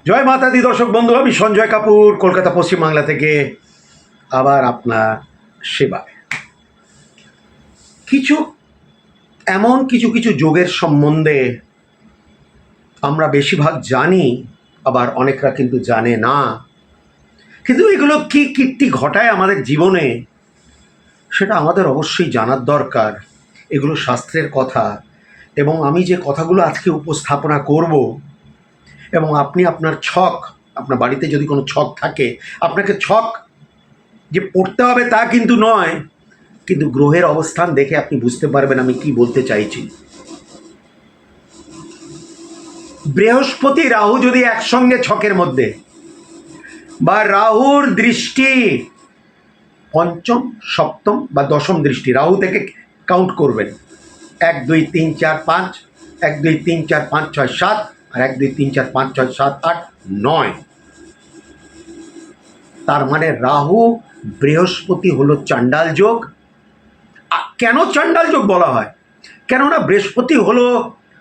জয় মাতা দি দর্শক বন্ধু, আমি সঞ্জয় কাপুর কলকাতা পশ্চিমবাংলা থেকে আবার আপনার সেবায়। কিছু কিছু যোগের সম্বন্ধে আমরা বেশিরভাগ জানি, আবার অনেকরা কিন্তু জানে না। কিন্তু এগুলো কি কীর্তি ঘটায় আমাদের জীবনে, সেটা আমাদের অবশ্যই জানার দরকার। এগুলো শাস্ত্রের কথা, এবং আমি যে কথাগুলো আজকে উপস্থাপনা করব, এবং আপনি আপনার ছক, আপনার বাড়িতে যদি কোনো ছক থাকে, আপনাকে ছক যে পড়তে হবে তা কিন্তু নয়, কিন্তু গ্রহের অবস্থান দেখে আপনি বুঝতে পারবেন আমি কি বলতে চাইছি। বৃহস্পতি রাহু যদি একসঙ্গে ছকের মধ্যে, বা রাহুর দৃষ্টি পঞ্চম, সপ্তম বা দশম দৃষ্টি, রাহু থেকে কাউন্ট করবেন 1 2 3 4 5, 1 2 3 4 5 6 7, আর 1 2 3 4 5 6 7 8 9। তার মানে রাহু বৃহস্পতি হলো চাণ্ডাল যোগ। কেন চাণ্ডাল যোগ বলা হয়? কেননা বৃহস্পতি হলো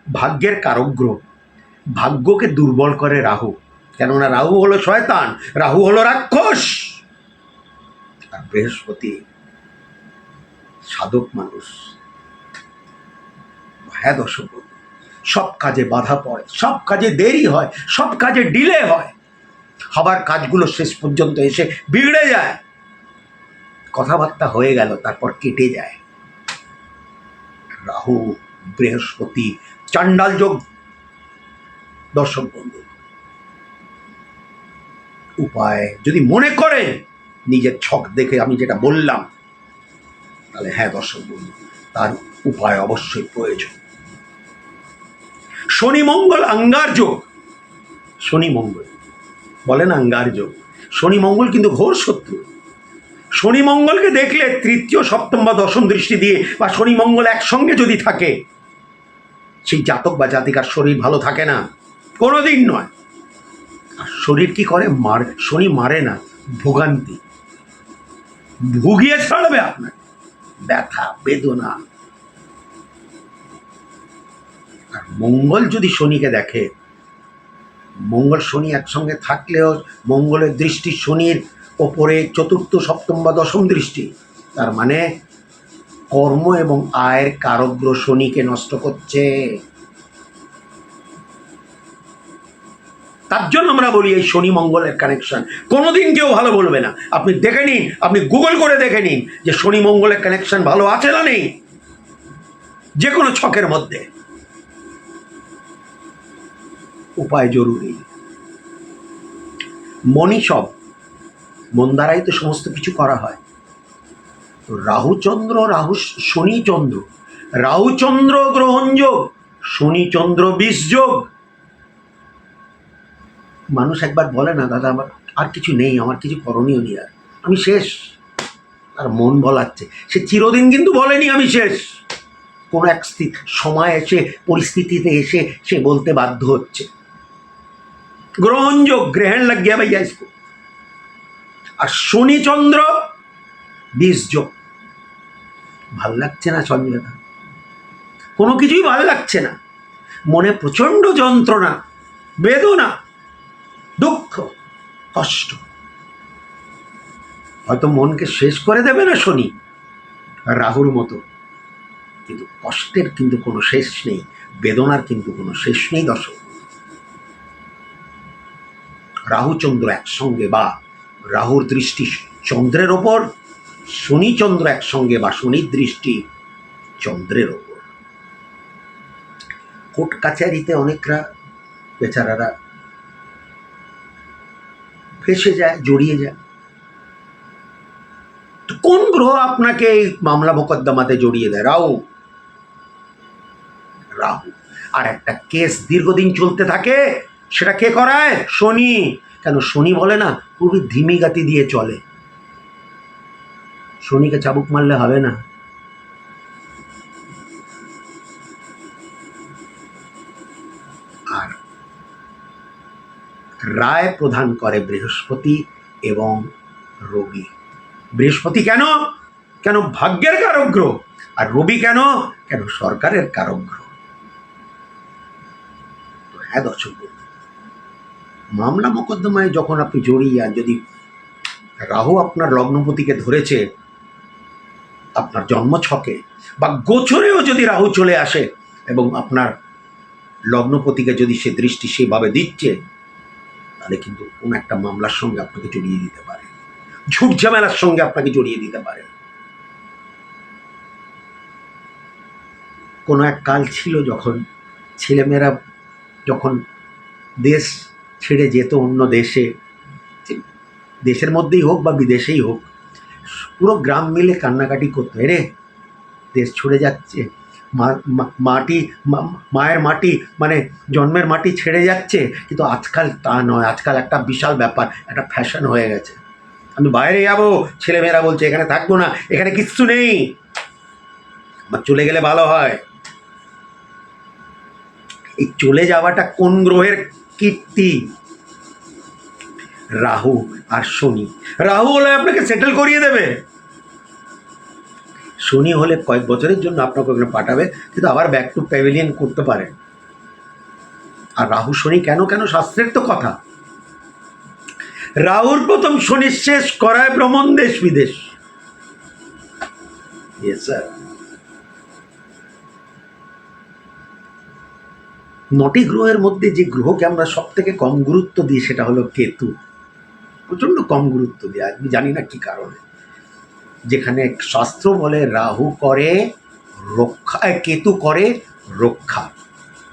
ভাগ্যের কারক গ্রহ, ভাগ্যকে দুর্বল করে রাহু। কেননা রাহু হলো শয়তান, রাহু হলো রাক্ষস, আর বৃহস্পতি সাধক মানুষ। হ্যাঁ দর্শক, সব কাজে বাধা পড়ে, সব কাজে দেরি হয়, সব কাজে ডিলে হয়, আবার কাজগুলো শেষ পর্যন্ত এসে বিগড়ে যায়। কথাবার্তা হয়ে গেল, তারপর কেটে যায়। রাহু বৃহস্পতি চাণ্ডাল যোগ। দর্শক বন্ধু, উপায় যদি মনে করেন নিজের ছক দেখে আমি যেটা বললাম, তাহলে হ্যাঁ দর্শক বন্ধু, তার উপায় অবশ্যই প্রয়োজন। শনি মঙ্গল আঙ্গার যোগ। শনি মঙ্গল বলেন আঙ্গার যোগ, শনি মঙ্গল কিন্তু ঘোর শত্রু। শনি মঙ্গলকে দেখলে তৃতীয়, সপ্তম বা দশম দৃষ্টি দিয়ে, বা শনি মঙ্গল একসঙ্গে যদি থাকে, সেই জাতক বা জাতিকার শরীর ভালো থাকে না, কোনোদিন নয়। আর শরীর কি করে? শনি মারে না, ভোগান্তি, ভুগিয়ে ছাড়বে আপনার, ব্যথা বেদনা। আর মঙ্গল যদি শনিকে দেখে, মঙ্গল শনি একসঙ্গে থাকলেও মঙ্গলের দৃষ্টি শনির ওপরে চতুর্থ, সপ্তম বা দশম দৃষ্টি, তার মানে কর্ম এবং আয়ের কারক গ্রহ শনিকে নষ্ট করছে। তার জন্য আমরা বলি এই শনি মঙ্গলের কানেকশন কোনোদিন কেউ ভালো বলবে না। আপনি দেখে নিন, আপনি গুগল করে দেখে নিন যে শনি মঙ্গলের কানেকশন ভালো আছে না নেই, যে কোনো ছকের মধ্যে। উপায় জরুরি। মনি সব, মন দ্বারাই তো সমস্ত কিছু করা হয়। তো রাহুচন্দ্র, শনিচন্দ্র, রাহুচন্দ্র গ্রহণ যোগ, শনিচন্দ্র বিষ যোগ। মানুষ একবার বলে না, দাদা আমার আর কিছু নেই, আমার কিছু করণীয় নেই, আর আমি শেষ। আর মন বলাচ্ছে, সে চিরদিন কিন্তু বলেনি আমি শেষ। কোনো এক সময় এসে, পরিস্থিতিতে এসে সে বলতে বাধ্য হচ্ছে। গ্রহণ যোগ, গ্রহণ লাগ গিয়া ভাইয়া ইসকো। আর শনিচন্দ্র বিষ যোগ। ভাল লাগছে না সঞ্জয় দা, কোনো কিছুই ভাল লাগছে না, মনে প্রচণ্ড যন্ত্রণা, বেদনা, দুঃখ, কষ্ট। হয়তো মনকে শেষ করে দেবে না শনি, রাহুর মতো, কিন্তু কষ্টের কিন্তু কোনো শেষ নেই, বেদনার কিন্তু কোনো শেষ নেই দর্শক। রাহুচন্দ্র একসঙ্গে, বা রাহুর দৃষ্টি চন্দ্রের ওপর, শনিচন্দ্র একসঙ্গে, বা শনির দৃষ্টি চন্দ্রের ওপর। কোর্ট কাছারিতে অনেকরা বেচারারা ফেসে যায়, জড়িয়ে যায়। তো কোন গ্রহ আপনাকে এই মামলা মোকদ্দমাতে জড়িয়ে দেয়? রাহু। রাহু। আর একটা কেস দীর্ঘদিন চলতে থাকে, সেটা কে করায়? শনি। কেন? শনি বলে না খুবই ধিমি গতি দিয়ে চলে। শনিকে চাবুক মারলে হবে না। আর রায় প্রদান করে বৃহস্পতি এবং রবি। বৃহস্পতি কেন? কেন ভাগ্যের কারক গ্রহ। আর রবি কেন? কেন সরকারের কারক গ্রহ। তো হ্যাঁ দর্শক, মামলা মোকদ্দমায় যখন আপনি জড়িয়ে, আর যদি রাহু আপনার লগ্নপতিকে ধরেছে আপনার জন্মছকে বা গোচরেও যদি রাহু চলে আসে এবং আপনার লগ্নপতিকে যদি সে দৃষ্টি সেভাবে দিচ্ছে, তাহলে কিন্তু কোন একটা মামলার সঙ্গে আপনাকে জড়িয়ে দিতে পারে, ঝুট ঝামেলার সঙ্গে আপনাকে জড়িয়ে দিতে পারে। কোনো এক কাল ছিল যখন ছেলেমেয়েরা যখন দেশ ছেড়ে যেত অন্য দেশে, দেশের মধ্যেই হোক বা বিদেশেই হোক, পুরো গ্রাম মিলে কান্নাকাটি করতো, রে দেশ ছুড়ে যাচ্ছে, মাটি, মায়ের মাটি মানে জন্মের মাটি ছেড়ে যাচ্ছে। কিন্তু আজকাল তা নয়, আজকাল একটা বিশাল ব্যাপার, একটা ফ্যাশন হয়ে গেছে, আমি বাইরে যাবো, ছেলেমেয়েরা বলছে এখানে থাকবো না, এখানে কিচ্ছু নেই, আমার চলে গেলে ভালো হয়। এই চলে যাওয়াটা কোন গ্রহের কীর্তি? রাহু আর শনি। রাহু হলে আপনাকে সেটেল করিয়ে দেবে, শনি হলে কয়েক বছরের জন্য আপনাকে ওখানে পাঠাবে, কিন্তু আবার ব্যাক টু প্যাভিলিয়ন করতে পারে। আর রাহু শনি কেন কেন শাস্ত্রের তো কথা, রাহুর প্রথম শনি শেষ করায় ভ্রমণ দেশ বিদেশ। স্যার, 9টি গ্রহের মধ্যে যে গ্রহকে আমরা সব থেকে কম গুরুত্ব দিই সেটা হলো কেতু। প্রচণ্ড কম গুরুত্ব দিই, আমি জানি না কি কারণে। যেখানে শাস্ত্র বলে রাহু করে রক্ষা, কেতু করে রক্ষা,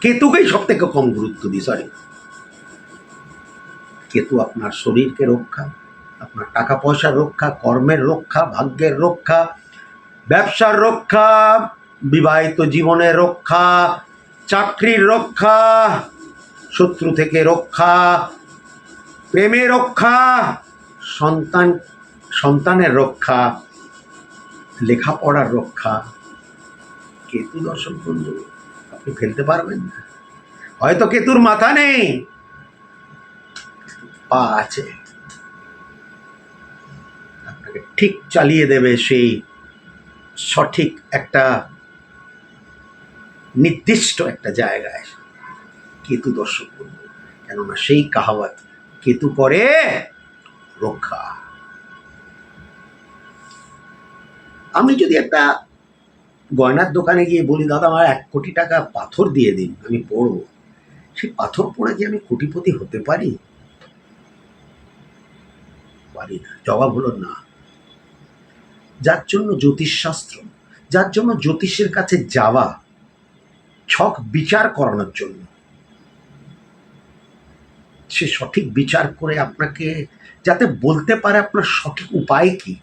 কেতুকেই সব থেকে কম গুরুত্ব দিই। সরি, কেতু আপনার শরীরকে রক্ষা, আপনার টাকা পয়সার রক্ষা, কর্মের রক্ষা, ভাগ্যের রক্ষা, ব্যবসার রক্ষা, বিবাহিত জীবনের রক্ষা, চাকরির রক্ষা, শত্রু থেকে রক্ষা, প্রেমের রক্ষা, সন্তানের রক্ষা, লেখাপড়ার রক্ষা। কেতু দর্শক বন্ধু আপনি ফেলতে পারবেন না। হয়তো কেতুর মাথা নেই, পা আছে, আপনাকে ঠিক চালিয়ে দেবে সেই সঠিক একটা নির্দিষ্ট একটা জায়গায়। কেতু দর্শক বন্ধু, কেননা সেই কাহাওয়াত, কেতু করে রক্ষা। আমি যদি একটা গয়নার দোকানে গিয়ে বলি, দাদা আমার 1 কোটি টাকা পাথর দিয়ে দিন, আমি পড়বো, সেই পাথর পড়ে কি আমি কোটিপতি হতে পারি? পারি না। জবাব হলো না। যার জন্য জ্যোতিষশাস্ত্র, যার জন্য জ্যোতিষের কাছে যাওয়া, ছক বিচার করানোর জন্য, সে সঠিক বিচার করে আপনাকে যাতে বলতে পারে আপনার সঠিক উপায় কি।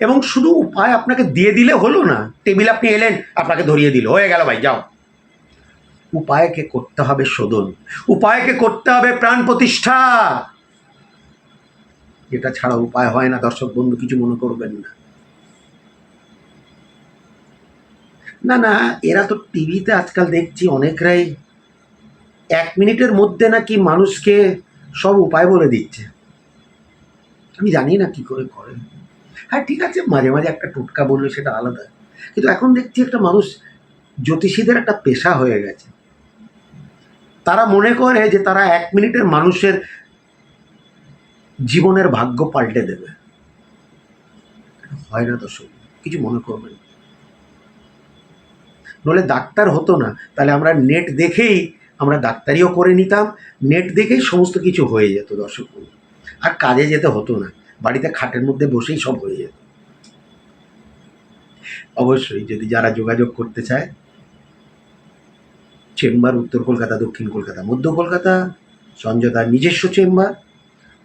এবং শুধু উপায় আপনাকে দিয়ে দিলে হলো না, টেবিল আপনি এলেন আপনাকে ধরিয়ে দিল, হয়ে গেল ভাই যাও। উপায়কে করতে হবে শোধন, উপায়কে করতে হবে প্রাণ প্রতিষ্ঠা। এটা ছাড়া উপায় হয় না দর্শক বন্ধু, কিছু মনে করবেন না। না না, এরা তো টিভিতে আজকাল দেখছি অনেকরাই 1 মিনিটের মধ্যে নাকি মানুষকে সব উপায় বলে দিচ্ছে। আমি জানি না কি করে করে। হ্যাঁ ঠিক আছে, মাঝে মাঝে একটা টোটকা বললে সেটা আলাদা, কিন্তু এখন দেখছি একটা মানুষ, জ্যোতিষীদের একটা পেশা হয়ে গেছে। তারা মনে করে যে তারা 1 মিনিটের মানুষের জীবনের ভাগ্য পাল্টে দেবে। হয় না দর্শক, কিছু মনে করবেন। নইলে ডাক্তার হতো না, তাহলে আমরা নেট দেখেই আমরা ডাক্তারিও করে নিতাম, নেট দেখেই সমস্ত কিছু হয়ে যেত দর্শক, আর কাজে যেতে হতো না, বাড়িতে খাটের মধ্যে বসেই সব হয়ে যেত। অবশ্যই যদি যারা যোগাযোগ করতে চায়, চেম্বার উত্তর কলকাতা, দক্ষিণ কলকাতা, মধ্য কলকাতা, সঞ্জয় দার নিজস্ব চেম্বার।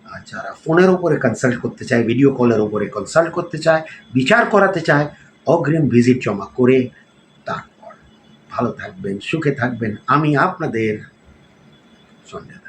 আর যারা ফোনের ওপরে কনসাল্ট করতে চায়, ভিডিও কলের ওপরে কনসাল্ট করতে চায়, বিচার করাতে চায়, অগ্রিম ভিজিট জমা করে তারপর ভালো থাকবেন, সুখে থাকবেন। আমি আপনাদের সঞ্জয়।